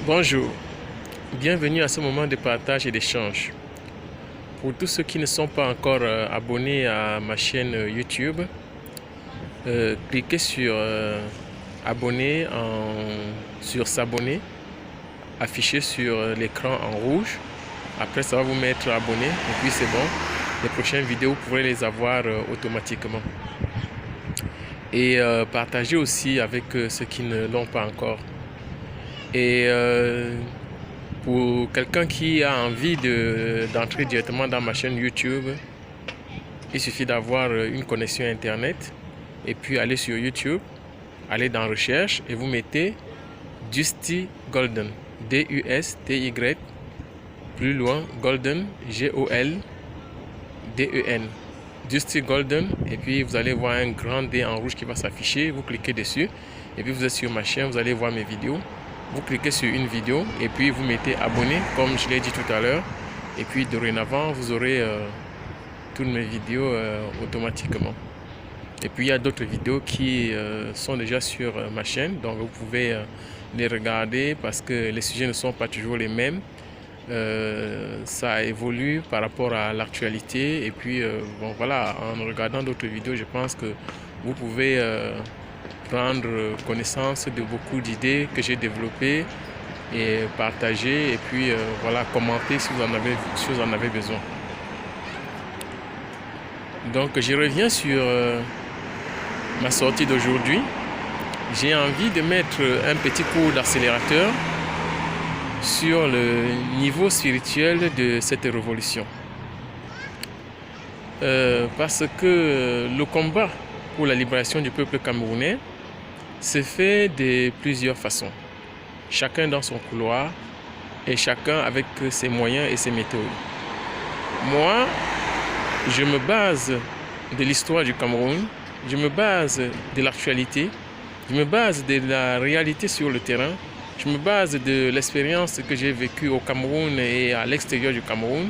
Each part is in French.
Bonjour, bienvenue à ce moment de partage et d'échange. Pour tous ceux qui ne sont pas encore abonnés à ma chaîne YouTube, cliquez sur abonner, sur s'abonner, affiché sur l'écran en rouge. Après, ça va vous mettre abonné et puis c'est bon. Les prochaines vidéos, vous pourrez les avoir automatiquement. Et partagez aussi avec ceux qui ne l'ont pas encore. Et pour quelqu'un qui a envie d'entrer directement dans ma chaîne YouTube, il suffit d'avoir une connexion internet et puis aller sur YouTube, aller dans recherche et vous mettez Dusty Golden, D-U-S-T-Y, plus loin Golden, G-O-L-D-E-N, Dusty Golden, et puis vous allez voir un grand D en rouge qui va s'afficher, vous cliquez dessus et puis vous êtes sur ma chaîne, vous allez voir mes vidéos. Vous cliquez sur une vidéo et puis vous mettez abonné comme je l'ai dit tout à l'heure. Et puis dorénavant, vous aurez toutes mes vidéos automatiquement. Et puis il y a d'autres vidéos qui sont déjà sur ma chaîne. Donc vous pouvez les regarder parce que les sujets ne sont pas toujours les mêmes. Ça évolue par rapport à l'actualité. Et puis bon voilà, en regardant d'autres vidéos, je pense que vous pouvez prendre connaissance de beaucoup d'idées que j'ai développées et partager et puis voilà, commenter si vous en avez besoin. Donc je reviens sur ma sortie d'aujourd'hui. J'ai envie de mettre un petit coup d'accélérateur sur le niveau spirituel de cette révolution. Parce que le combat pour la libération du peuple camerounais se fait de plusieurs façons, chacun dans son couloir et chacun avec ses moyens et ses méthodes. Moi, je me base de l'histoire du Cameroun, je me base de l'actualité, je me base de la réalité sur le terrain, je me base de l'expérience que j'ai vécue au Cameroun et à l'extérieur du Cameroun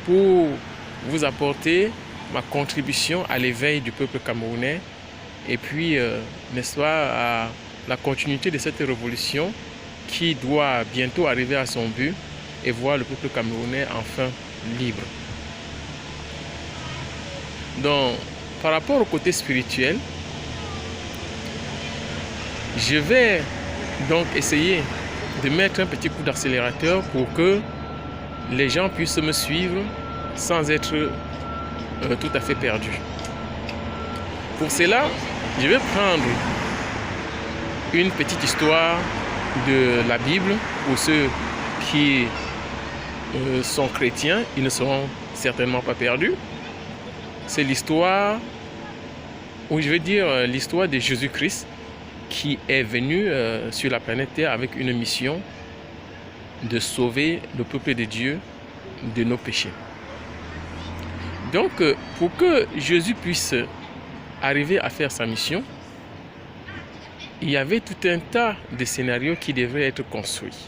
pour vous apporter ma contribution à l'éveil du peuple camerounais et puis, n'est-ce pas, à la continuité de cette révolution qui doit bientôt arriver à son but et voir le peuple camerounais enfin libre. Donc, par rapport au côté spirituel, je vais donc essayer de mettre un petit coup d'accélérateur pour que les gens puissent me suivre sans être tout à fait perdus. Pour cela, je vais prendre une petite histoire de la Bible. Pour ceux qui sont chrétiens, ils ne seront certainement pas perdus. C'est l'histoire, ou je vais dire l'histoire de Jésus-Christ qui est venu sur la planète Terre avec une mission de sauver le peuple de Dieu de nos péchés. Donc, pour que Jésus puisse arriver à faire sa mission, il y avait tout un tas de scénarios qui devaient être construits.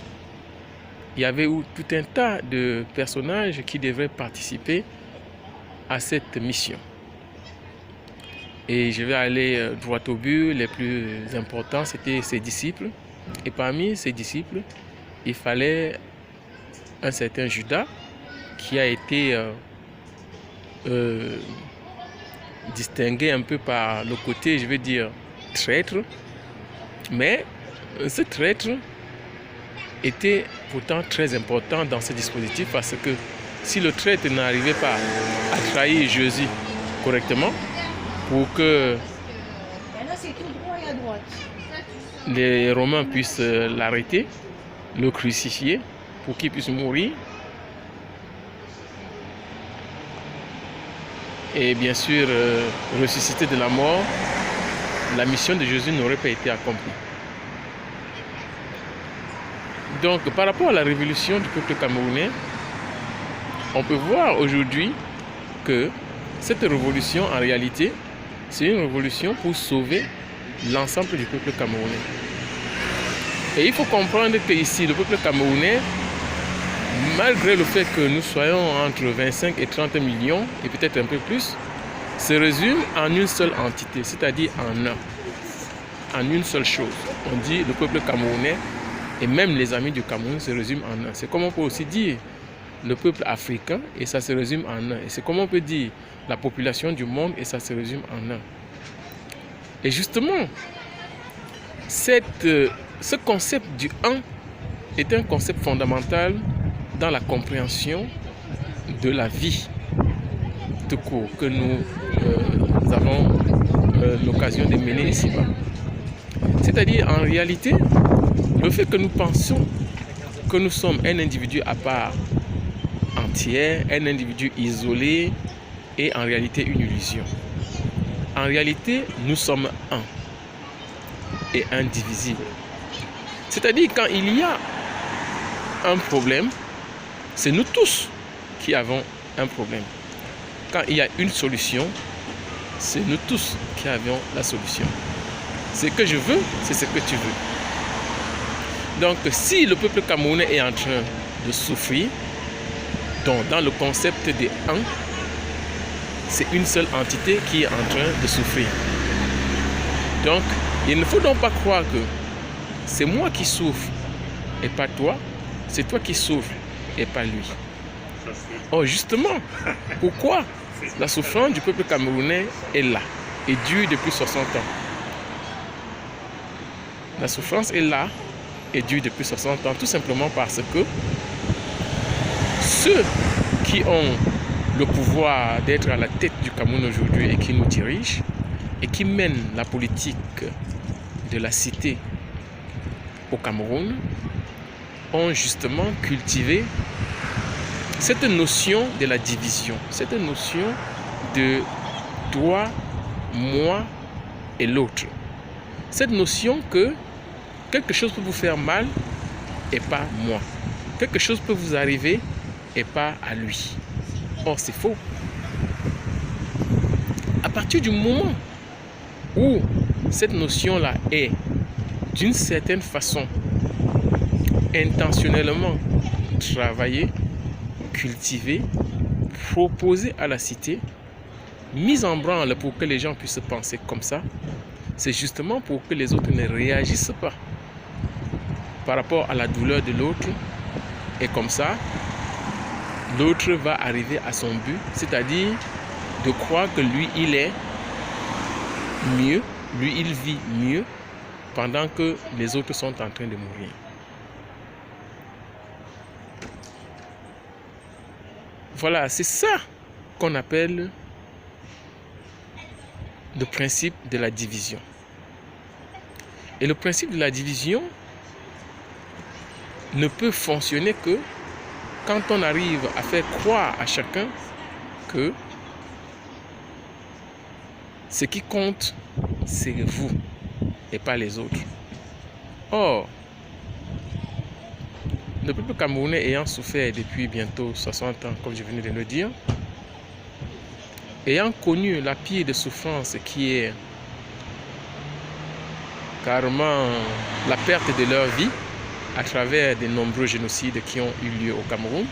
Il y avait tout un tas de personnages qui devaient participer à cette mission. Et je vais aller droit au but. Les plus importants, c'était ses disciples. Et parmi ces disciples, il fallait un certain Judas qui a été distingué un peu par le côté, je vais dire, traître. Mais ce traître était pourtant très important dans ce dispositif parce que si le traître n'arrivait pas à trahir Jésus correctement pour que les Romains puissent l'arrêter, le crucifier pour qu'il puisse mourir, et bien sûr ressusciter de la mort, la mission de Jésus n'aurait pas été accomplie. Donc par rapport à la révolution du peuple camerounais, on peut voir aujourd'hui que cette révolution en réalité c'est une révolution pour sauver l'ensemble du peuple camerounais. Et il faut comprendre que ici le peuple camerounais, malgré le fait que nous soyons entre 25 et 30 millions, et peut-être un peu plus, se résume en une seule entité, c'est-à-dire en une seule chose. On dit le peuple camerounais Et même les amis du Cameroun se résument en un. C'est comme on peut aussi dire le peuple africain et ça se résume en un. Et c'est comme on peut dire la population du monde et ça se résume en un. Et justement, ce concept du un est un concept fondamental dans la compréhension de la vie tout court que nous avons l'occasion de mener ici-bas. C'est-à-dire, en réalité, le fait que nous pensons que nous sommes un individu à part entière, un individu isolé, est en réalité une illusion. En réalité, nous sommes un et indivisible. C'est-à-dire, quand il y a un problème, c'est nous tous qui avons un problème. Quand il y a une solution, c'est nous tous qui avons la solution. Ce que je veux, c'est ce que tu veux. Donc, si le peuple camerounais est en train de souffrir, donc dans le concept des un, c'est une seule entité qui est en train de souffrir. Donc, il ne faut donc pas croire que c'est moi qui souffre et pas toi, c'est toi qui souffres et pas lui. Oh, justement, pourquoi la souffrance du peuple camerounais est là et dure depuis 60 ans? La souffrance est là et dure depuis 60 ans, tout simplement parce que ceux qui ont le pouvoir d'être à la tête du Cameroun aujourd'hui et qui nous dirigent et qui mènent la politique de la cité au Cameroun ont justement cultivé cette notion de la division, cette notion de toi, moi et l'autre. Cette notion que quelque chose peut vous faire mal et pas moi. Quelque chose peut vous arriver et pas à lui. Or, c'est faux. À partir du moment où cette notion-là est, d'une certaine façon, intentionnellement travaillée, cultivée, proposée à la cité, mise en branle pour que les gens puissent penser comme ça, c'est justement pour que les autres ne réagissent pas par rapport à la douleur de l'autre. Et comme ça, l'autre va arriver à son but, c'est-à-dire de croire que lui, il est mieux, lui, il vit mieux, pendant que les autres sont en train de mourir. Voilà, c'est ça qu'on appelle le principe de la division. Et le principe de la division ne peut fonctionner que quand on arrive à faire croire à chacun que ce qui compte, c'est vous et pas les autres. Or, le peuple camerounais ayant souffert depuis bientôt 60 ans, comme je venais de le dire, ayant connu la pire des souffrances qui est carrément la perte de leur vie à travers de nombreux génocides qui ont eu lieu au Cameroun,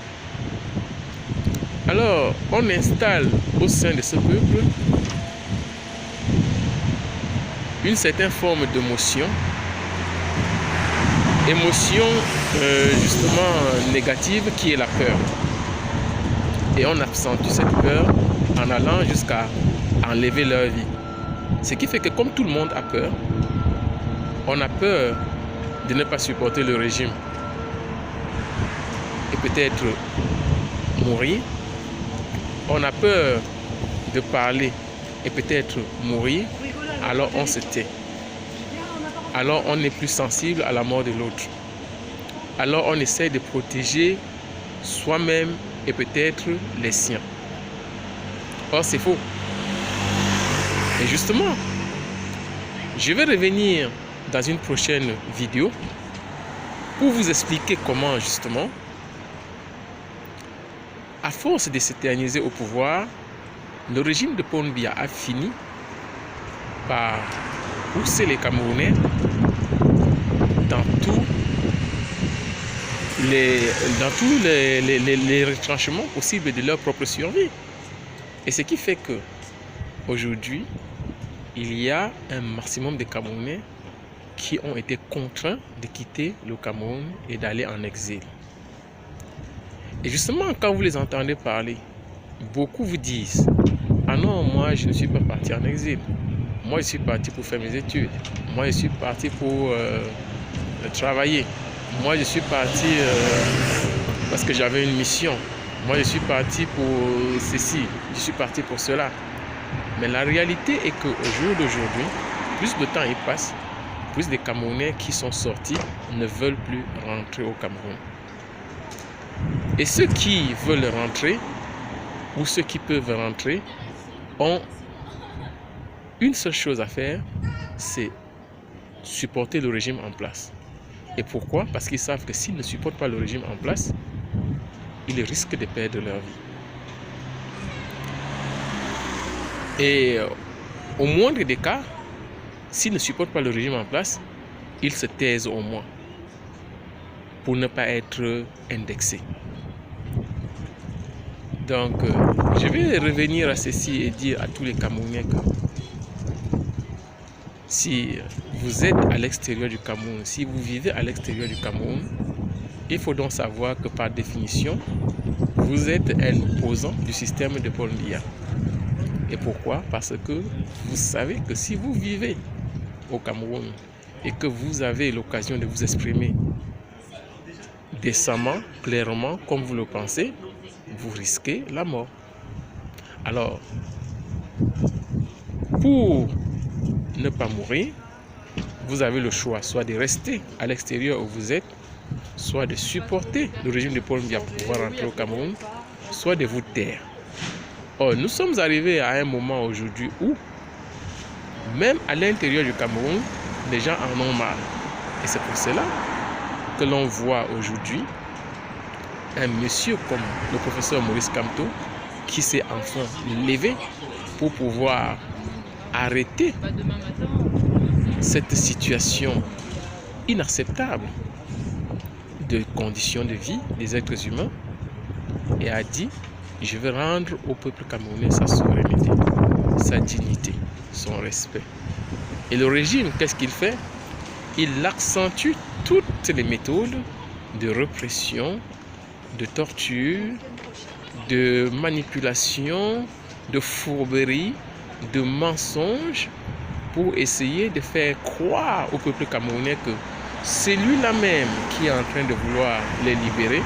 alors on installe au sein de ce peuple une certaine forme d'émotion, justement négative qui est la peur. Et on accentue cette peur en allant jusqu'à enlever leur vie. Ce qui fait que comme tout le monde a peur, on a peur de ne pas supporter le régime et peut-être mourir. On a peur de parler et peut-être mourir, alors on se tait. Alors on est plus sensible à la mort de l'autre. Alors on essaie de protéger soi-même et peut-être les siens. Or c'est faux. Et justement, je vais revenir dans une prochaine vidéo pour vous expliquer comment justement, à force de s'éterniser au pouvoir, le régime de Paul Biya a fini par pousser les Camerounais dans tous les retranchements possibles de leur propre survie. Et ce qui fait que aujourd'hui, il y a un maximum de Camerounais qui ont été contraints de quitter le Cameroun et d'aller en exil. Et justement, quand vous les entendez parler, beaucoup vous disent « Ah non, moi je ne suis pas parti en exil. Moi je suis parti pour faire mes études. Moi je suis parti pour travailler. Moi je suis parti parce que j'avais une mission. Moi je suis parti pour ceci. Je suis parti pour cela. » Mais la réalité est qu'au jour d'aujourd'hui, plus de temps il passe, plus de Camerounais qui sont sortis ne veulent plus rentrer au Cameroun. Et ceux qui veulent rentrer, ou ceux qui peuvent rentrer, ont une seule chose à faire, c'est supporter le régime en place. Et pourquoi? Parce qu'ils savent que s'ils ne supportent pas le régime en place, ils risquent de perdre leur vie. Et au moindre des cas, s'ils ne supportent pas le régime en place, ils se taisent au moins pour ne pas être indexés. Donc, je vais revenir à ceci et dire à tous les Camerounais que si vous êtes à l'extérieur du Cameroun, si vous vivez à l'extérieur du Cameroun, il faut donc savoir que par définition, vous êtes un opposant du système de Paul Biya. Et pourquoi? Parce que vous savez que si vous vivez au Cameroun et que vous avez l'occasion de vous exprimer décemment, clairement, comme vous le pensez, vous risquez la mort. Alors, pour ne pas mourir, vous avez le choix soit de rester à l'extérieur où vous êtes, soit de supporter le régime de Paul Biya pour pouvoir rentrer au Cameroun, soit de vous taire. Or, nous sommes arrivés à un moment aujourd'hui où, même à l'intérieur du Cameroun, les gens en ont marre. Et c'est pour cela que l'on voit aujourd'hui un monsieur comme le professeur Maurice Kamto qui s'est enfin levé pour pouvoir arrêter cette situation inacceptable de conditions de vie des êtres humains et a dit: je vais rendre au peuple camerounais sa souveraineté, sa dignité, son respect. Et le régime, qu'est-ce qu'il fait? Il accentue toutes les méthodes de répression, de torture, de manipulation, de fourberie, de mensonges pour essayer de faire croire au peuple camerounais que c'est lui-là même qui est en train de vouloir les libérer.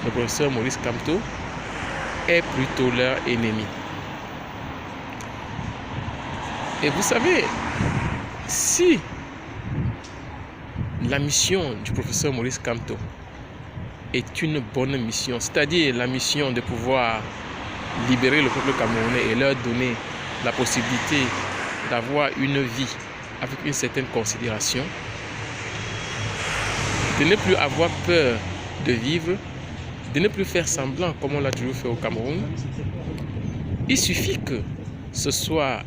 Le professeur Maurice Kamto est plutôt leur ennemi. Et vous savez, si la mission du professeur Maurice Kamto est une bonne mission, c'est-à-dire la mission de pouvoir libérer le peuple camerounais et leur donner la possibilité d'avoir une vie avec une certaine considération, de ne plus avoir peur de vivre, de ne plus faire semblant comme on l'a toujours fait au Cameroun, il suffit que ce soit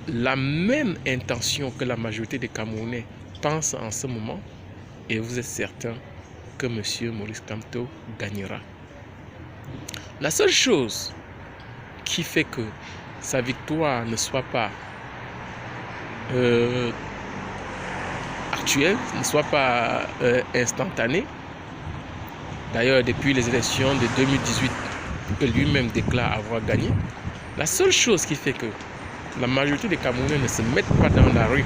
la même intention que la majorité des Camerounais pensent en ce moment et vous êtes certain que M. Maurice Kamto gagnera. La seule chose qui fait que sa victoire ne soit pas actuelle, ne soit pas instantanée, d'ailleurs depuis les élections de 2018 que lui-même déclare avoir gagné, la seule chose qui fait que la majorité des Camerounais ne se mettent pas dans la rue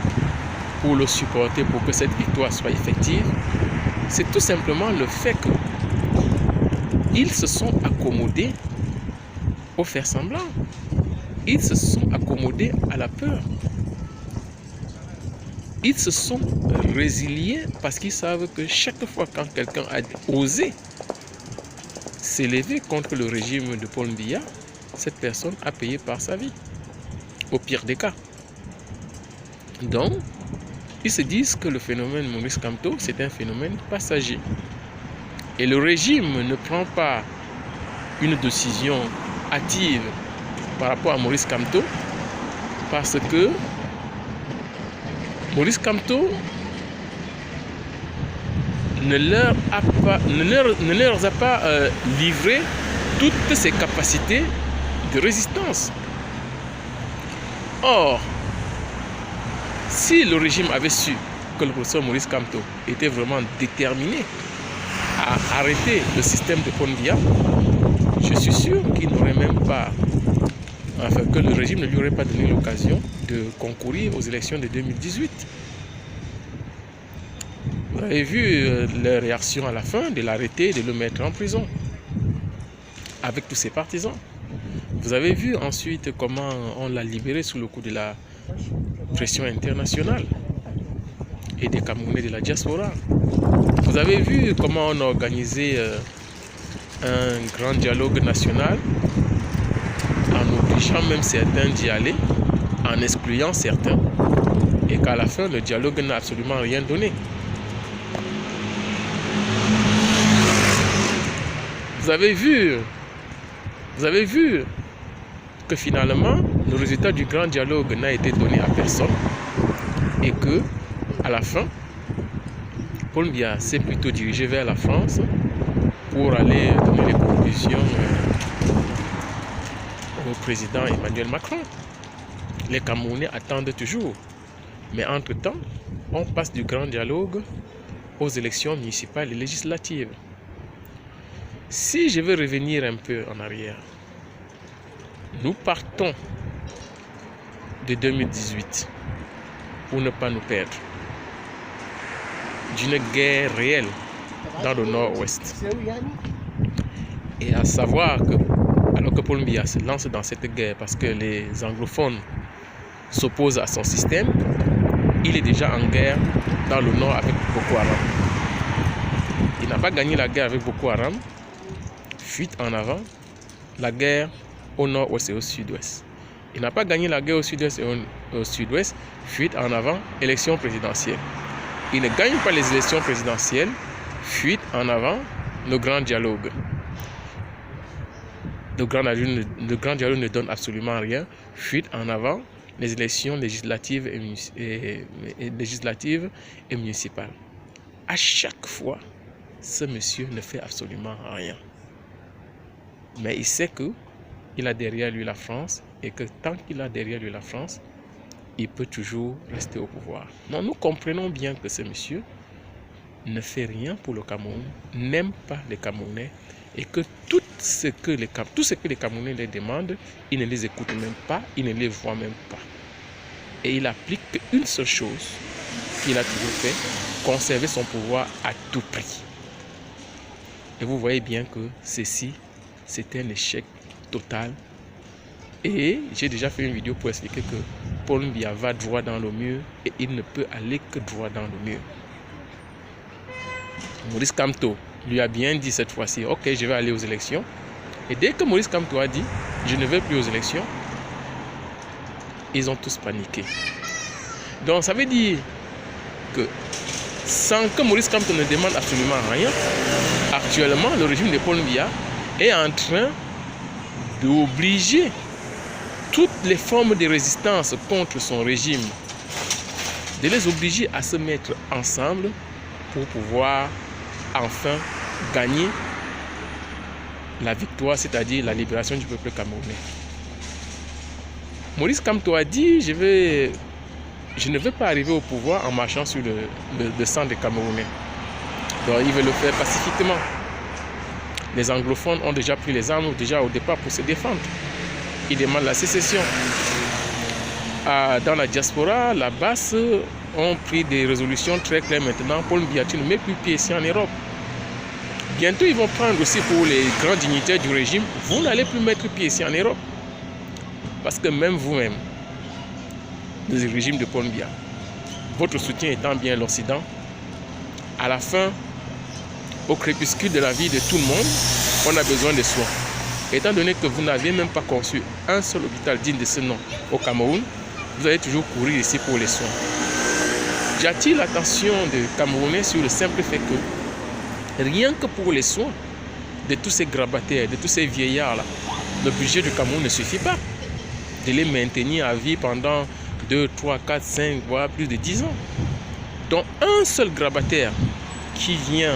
pour le supporter, pour que cette victoire soit effective, c'est tout simplement le fait qu'ils se sont accommodés au faire semblant. Ils se sont accommodés à la peur. Ils se sont résiliés parce qu'ils savent que chaque fois quand quelqu'un a osé s'élever contre le régime de Paul Biya, cette personne a payé par sa vie, au pire des cas. Donc, ils se disent que le phénomène Maurice Kamto, c'est un phénomène passager. Et le régime ne prend pas une décision hâtive par rapport à Maurice Kamto parce que Maurice Kamto ne leur a pas livré toutes ses capacités de résistance. Or, Si le régime avait su que le professeur Maurice Kamto était vraiment déterminé à arrêter le système de Paul Biya, je suis sûr qu'il n'aurait même pas, enfin que le régime ne lui aurait pas donné l'occasion de concourir aux élections de 2018. Vous avez vu leur réaction à la fin de l'arrêter et de le mettre en prison avec tous ses partisans. Vous avez vu ensuite comment on l'a libéré sous le coup de la pression internationale et des Camerounais de la diaspora. Vous avez vu comment on a organisé un grand dialogue national en obligeant même certains d'y aller, en excluant certains, et qu'à la fin le dialogue n'a absolument rien donné. Vous avez vu que finalement le résultat du grand dialogue n'a été donné à personne et que à la fin Paul Biya s'est plutôt dirigé vers la France pour aller donner les conclusions au président Emmanuel Macron. Les Camerounais attendent toujours, mais entre-temps on passe du grand dialogue aux élections municipales et législatives. Si je veux revenir un peu en arrière, nous partons de 2018 pour ne pas nous perdre d'une guerre réelle dans le nord-ouest. Et à savoir que, alors que Paul Biya se lance dans cette guerre parce que les anglophones s'opposent à son système, il est déjà en guerre dans le nord avec Boko Haram. Il n'a pas gagné la guerre avec Boko Haram. Fuite en avant, la guerre au nord-ouest et au sud-ouest. Il n'a pas gagné la guerre au sud-ouest et au sud-ouest. Fuite en avant, élection présidentielle. Il ne gagne pas les élections présidentielles. Fuite en avant, le grand dialogue. Le grand dialogue ne donne absolument rien. Fuite en avant, les élections législatives et municipales. À chaque fois, ce monsieur ne fait absolument rien. Mais il sait qu'il a derrière lui la France et que tant qu'il a derrière lui la France, il peut toujours rester au pouvoir. Non, nous comprenons bien que ce monsieur ne fait rien pour le Cameroun, n'aime pas les Camerounais et que tout ce que les Camerounais lui demandent, il ne les écoute même pas, il ne les voit même pas. Et il applique qu'une seule chose qu'il a toujours fait, conserver son pouvoir à tout prix. Et vous voyez bien que ceci, c'est un échec total. Et j'ai déjà fait une vidéo pour expliquer que Paul Biya va droit dans le mur et il ne peut aller que droit dans le mur. Maurice Kamto lui a bien dit cette fois-ci, ok, je vais aller aux élections. Et dès que Maurice Kamto a dit, je ne vais plus aux élections, ils ont tous paniqué. Donc ça veut dire que sans que Maurice Kamto ne demande absolument rien, actuellement le régime de Paul Biya est en train d'obliger toutes les formes de résistance contre son régime, de les obliger à se mettre ensemble pour pouvoir enfin gagner la victoire, c'est-à-dire la libération du peuple camerounais. Maurice Kamto a dit, je ne vais pas arriver au pouvoir en marchant sur le sang des Camerounais. Donc il veut le faire pacifiquement. Les anglophones ont déjà pris les armes déjà au départ pour se défendre. Ils demandent la sécession. Dans la diaspora, la basse ont pris des résolutions très claires maintenant. Paul Biya ne met plus pied ici en Europe. Bientôt, ils vont prendre aussi pour les grands dignitaires du régime. Vous n'allez plus mettre pied ici en Europe. Parce que même vous-même, le régime de Paul Biya, votre soutien étant bien l'Occident, à la fin, au crépuscule de la vie de tout le monde, on a besoin de soins. Étant donné que vous n'avez même pas conçu un seul hôpital digne de ce nom au Cameroun, vous allez toujours courir ici pour les soins. J'attire l'attention des Camerounais sur le simple fait que rien que pour les soins de tous ces grabataires, de tous ces vieillards-là, le budget du Cameroun ne suffit pas de les maintenir à vie pendant 2, 3, 4, 5, voire plus de 10 ans. Donc un seul grabataire qui vient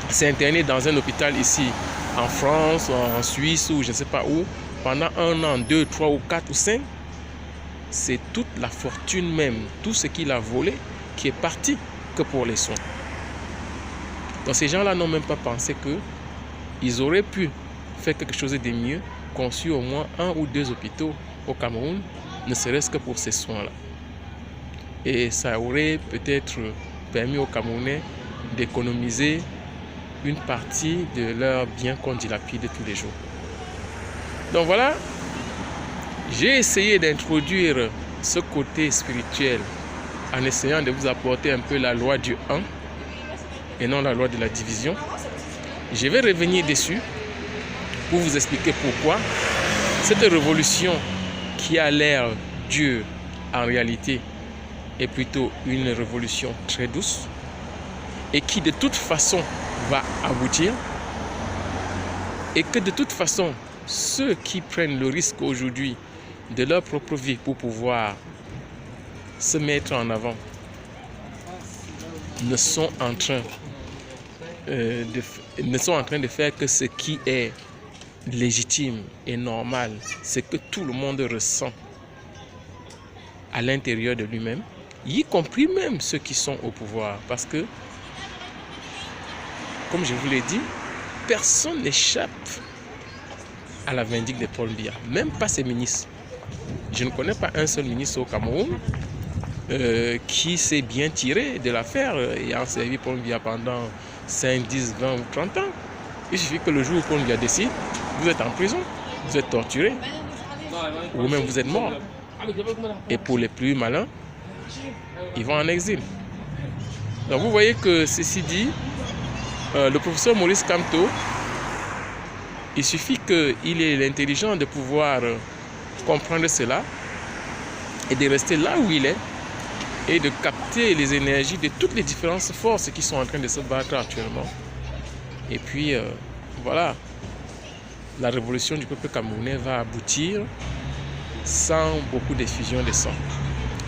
s'interner dans un hôpital ici, en France, en Suisse ou je ne sais pas où, pendant 1 an, 2, 3 ou 4 ou 5, c'est toute la fortune même, tout ce qu'il a volé, qui est parti que pour les soins. Donc ces gens-là n'ont même pas pensé qu'ils auraient pu faire quelque chose de mieux, construire au moins 1 ou 2 hôpitaux au Cameroun, ne serait-ce que pour ces soins-là. Et ça aurait peut-être permis aux Camerounais d'économiser une partie de leurs biens qu'on dilapide tous les jours. Donc voilà, j'ai essayé d'introduire ce côté spirituel en essayant de vous apporter un peu la loi du 1 et non la loi de la division. Je vais revenir dessus pour vous expliquer pourquoi cette révolution qui a l'air dure en réalité est plutôt une révolution très douce et qui de toute façon va aboutir, et que de toute façon ceux qui prennent le risque aujourd'hui de leur propre vie pour pouvoir se mettre en avant ne sont en train de faire que ce qui est légitime et normal, c'est que tout le monde ressent à l'intérieur de lui-même, y compris même ceux qui sont au pouvoir. Parce que, comme je vous l'ai dit, personne n'échappe à la vindicte de Paul Biya, même pas ses ministres. Je ne connais pas un seul ministre au Cameroun qui s'est bien tiré de l'affaire ayant servi Paul Biya pendant 5, 10, 20 ou 30 ans. Il suffit que le jour où Paul Biya décide, vous êtes en prison, vous êtes torturé, ou même vous êtes mort. Et pour les plus malins, ils vont en exil. Donc vous voyez que ceci dit, le professeur Maurice Kamto, il suffit qu'il ait l'intelligence de pouvoir comprendre cela et de rester là où il est et de capter les énergies de toutes les différentes forces qui sont en train de se battre actuellement. Et puis voilà, la révolution du peuple camerounais va aboutir sans beaucoup d'effusion de sang.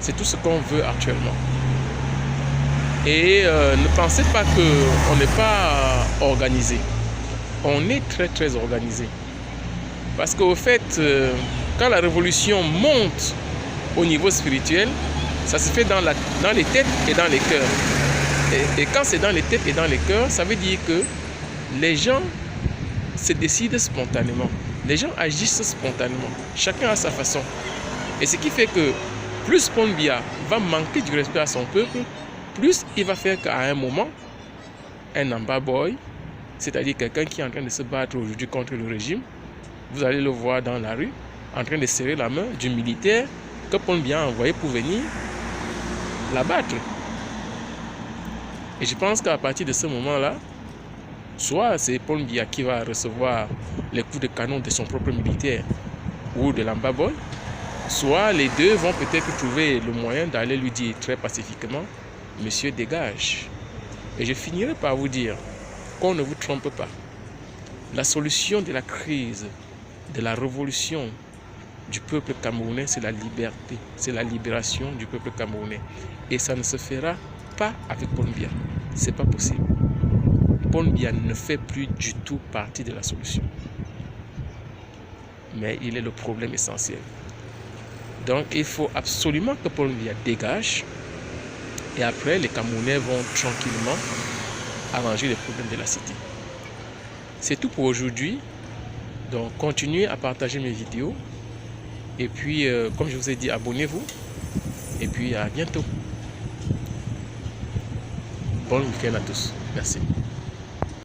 C'est tout ce qu'on veut actuellement. Et ne pensez pas qu'on n'est pas organisé. On est très très organisé. Parce qu'au fait, quand la révolution monte au niveau spirituel, ça se fait dans les têtes et dans les cœurs. Et quand c'est dans les têtes et dans les cœurs, ça veut dire que les gens se décident spontanément. Les gens agissent spontanément. Chacun a sa façon. Et ce qui fait que plus Paul Biya va manquer du respect à son peuple, plus il va faire qu'à un moment, un Amba Boy, c'est-à-dire quelqu'un qui est en train de se battre aujourd'hui contre le régime, vous allez le voir dans la rue, en train de serrer la main du militaire que Paul Biya a envoyé pour venir l'abattre. Et je pense qu'à partir de ce moment-là, soit c'est Paul Biya qui va recevoir les coups de canon de son propre militaire ou de l'Amba Boy, soit les deux vont peut-être trouver le moyen d'aller lui dire très pacifiquement « Monsieur, dégage ». Et je finirai par vous dire qu'on ne vous trompe pas. La solution de la crise, de la révolution du peuple camerounais, c'est la liberté, c'est la libération du peuple camerounais. Et ça ne se fera pas avec Paul Biya. Ce n'est pas possible. Paul Biya ne fait plus du tout partie de la solution. Mais il est le problème essentiel. Donc il faut absolument que Paul Biya dégage. Et après, les Camerounais vont tranquillement arranger les problèmes de la cité. C'est tout pour aujourd'hui. Donc continuez à partager mes vidéos. Et puis, comme je vous ai dit, abonnez-vous. Et puis à bientôt. Bon week-end à tous. Merci.